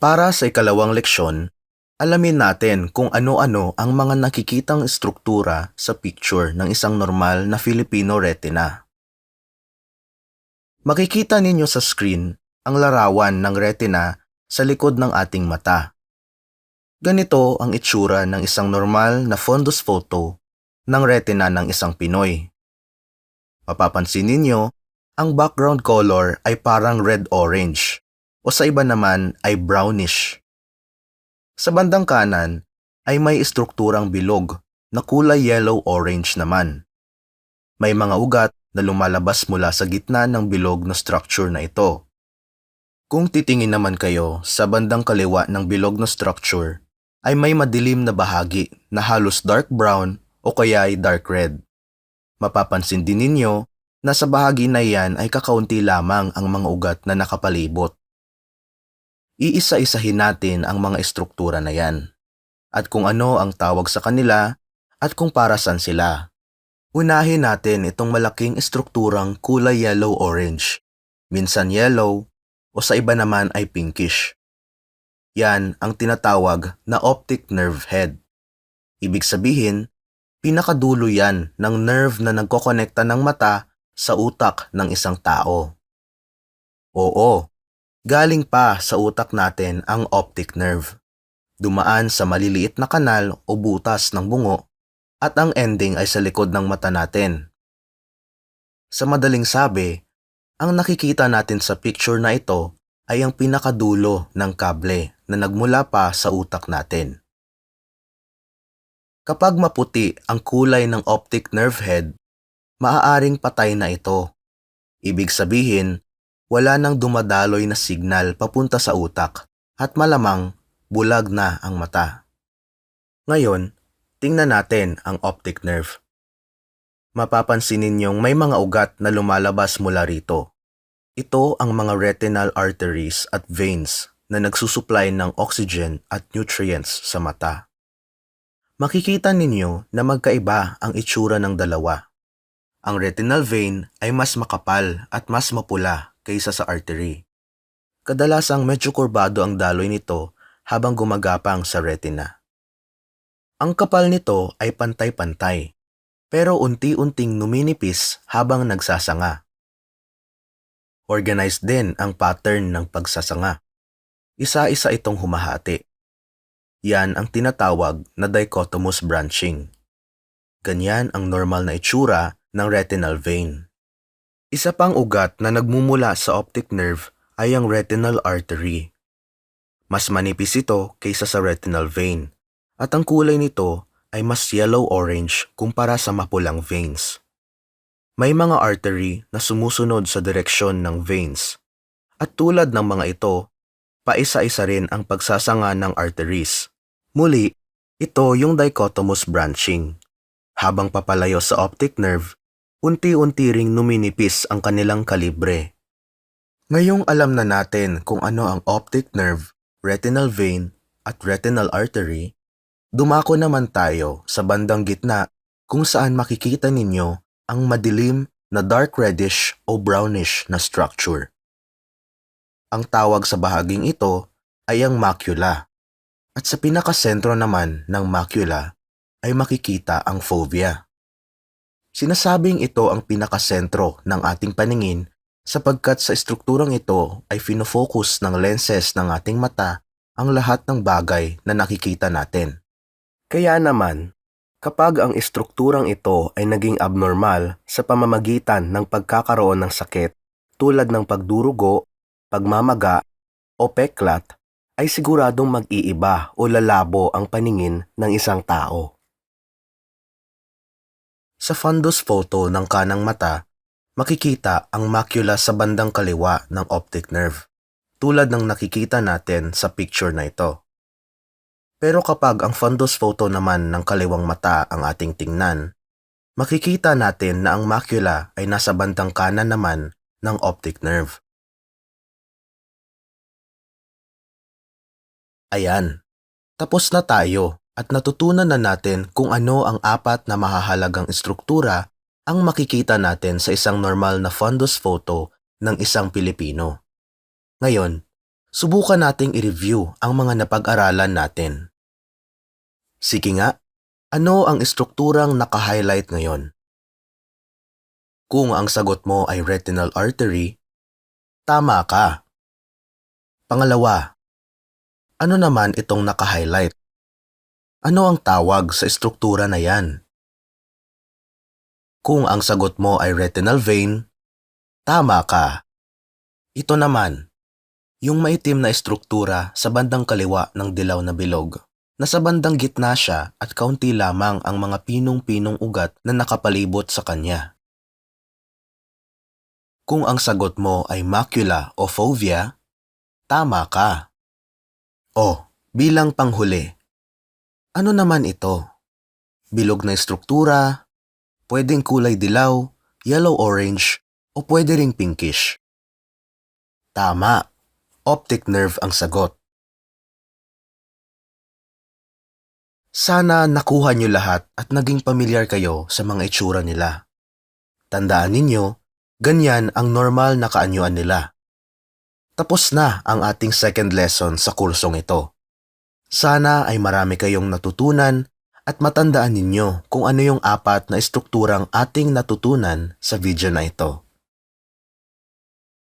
Para sa ikalawang leksyon, alamin natin kung ano-ano ang mga nakikitang estruktura sa picture ng isang normal na Filipino retina. Makikita ninyo sa screen ang larawan ng retina sa likod ng ating mata. Ganito ang itsura ng isang normal na fundus photo ng retina ng isang Pinoy. Mapapansin ninyo, ang background color ay parang red-orange o sa iba naman ay brownish. Sa bandang kanan ay may estrukturang bilog na kulay yellow-orange naman. May mga ugat na lumalabas mula sa gitna ng bilog na structure na ito. Kung titingin naman kayo sa bandang kaliwa ng bilog na structure, ay may madilim na bahagi na halos dark brown o kaya ay dark red. Mapapansin din ninyo na sa bahagi na iyan ay kakaunti lamang ang mga ugat na nakapalibot. Iisa-isahin natin ang mga estruktura na yan, at kung ano ang tawag sa kanila at kung para saan sila. Unahin natin itong malaking estrukturang kulay yellow-orange, minsan yellow o sa iba naman ay pinkish. Yan ang tinatawag na optic nerve head. Ibig sabihin, pinakadulo yan ng nerve na nagkokonekta ng mata sa utak ng isang tao. Oo, galing pa sa utak natin ang optic nerve. Dumaan sa maliliit na kanal o butas ng bungo at ang ending ay sa likod ng mata natin. Sa madaling sabi, ang nakikita natin sa picture na ito ay ang pinakadulo ng kable na nagmula pa sa utak natin. Kapag maputi ang kulay ng optic nerve head, maaaring patay na ito. Ibig sabihin, wala nang dumadaloy na signal papunta sa utak at malamang bulag na ang mata. Ngayon, tingnan natin ang optic nerve. Mapapansin ninyong may mga ugat na lumalabas mula rito. Ito ang mga retinal arteries at veins na nagsusupply ng oxygen at nutrients sa mata. Makikita ninyo na magkaiba ang itsura ng dalawa. Ang retinal vein ay mas makapal at mas mapula kaysa sa artery. Kadalasang medyo kurbado ang daloy nito habang gumagapang sa retina. Ang kapal nito ay pantay-pantay, pero unti-unting numinipis habang nagsasanga. Organized din ang pattern ng pagsasanga. Isa-isa itong humahati. Yan ang tinatawag na dichotomous branching. Ganyan ang normal na itsura ng retinal vein. Isa pang ugat na nagmumula sa optic nerve ay ang retinal artery. Mas manipis ito kaysa sa retinal vein at ang kulay nito ay mas yellow-orange kumpara sa mapulang veins. May mga artery na sumusunod sa direksyon ng veins at tulad ng mga ito, paisa-isa rin ang pagsasanga ng arteries. Muli, ito yung dichotomous branching. Habang papalayo sa optic nerve, unti-unti ring numinipis ang kanilang kalibre. Ngayong alam na natin kung ano ang optic nerve, retinal vein, at retinal artery, dumako naman tayo sa bandang gitna kung saan makikita ninyo ang madilim na dark reddish o brownish na structure. Ang tawag sa bahaging ito ay ang macula, at sa pinakasentro naman ng macula ay makikita ang fovea. Sinasabing ito ang pinakasentro ng ating paningin sapagkat sa estrukturang ito ay finofocus ng lenses ng ating mata ang lahat ng bagay na nakikita natin. Kaya naman, kapag ang estrukturang ito ay naging abnormal sa pamamagitan ng pagkakaroon ng sakit tulad ng pagdurugo, pagmamaga, o peklat, ay siguradong mag-iiba o lalabo ang paningin ng isang tao. Sa fundus photo ng kanang mata, makikita ang macula sa bandang kaliwa ng optic nerve, tulad ng nakikita natin sa picture na ito. Pero kapag ang fundus photo naman ng kaliwang mata ang ating tingnan, makikita natin na ang macula ay nasa bandang kanan naman ng optic nerve. Ayan, tapos na tayo at natutunan na natin kung ano ang apat na mahahalagang estruktura ang makikita natin sa isang normal na fundus photo ng isang Pilipino. Ngayon, Subukan nating i-review ang mga napag-aralan natin. Sige nga, ano ang estrukturang naka-highlight ngayon? Kung ang sagot mo ay retinal artery, tama ka. Pangalawa, ano naman itong naka-highlight? Ano ang tawag sa estruktura na yan? Kung ang sagot mo ay retinal vein, tama ka. Ito naman, yung maitim na estruktura sa bandang kaliwa ng dilaw na bilog. Nasa bandang gitna siya at kaunti lamang ang mga pinong-pinong ugat na nakapalibot sa kanya. Kung ang sagot mo ay macula o fovea, tama ka. O, bilang panghuli, ano naman ito? Bilog na estruktura, pwedeng kulay dilaw, yellow-orange, o pwede ring pinkish. Tama, optic nerve ang sagot. Sana nakuha niyo lahat at naging pamilyar kayo sa mga itsura nila. Tandaan ninyo, ganyan ang normal na kaanyuan nila. Tapos na ang ating second lesson sa kursong ito. Sana ay marami kayong natutunan at matandaan ninyo kung ano yung 4 na estrukturang ating natutunan sa video na ito.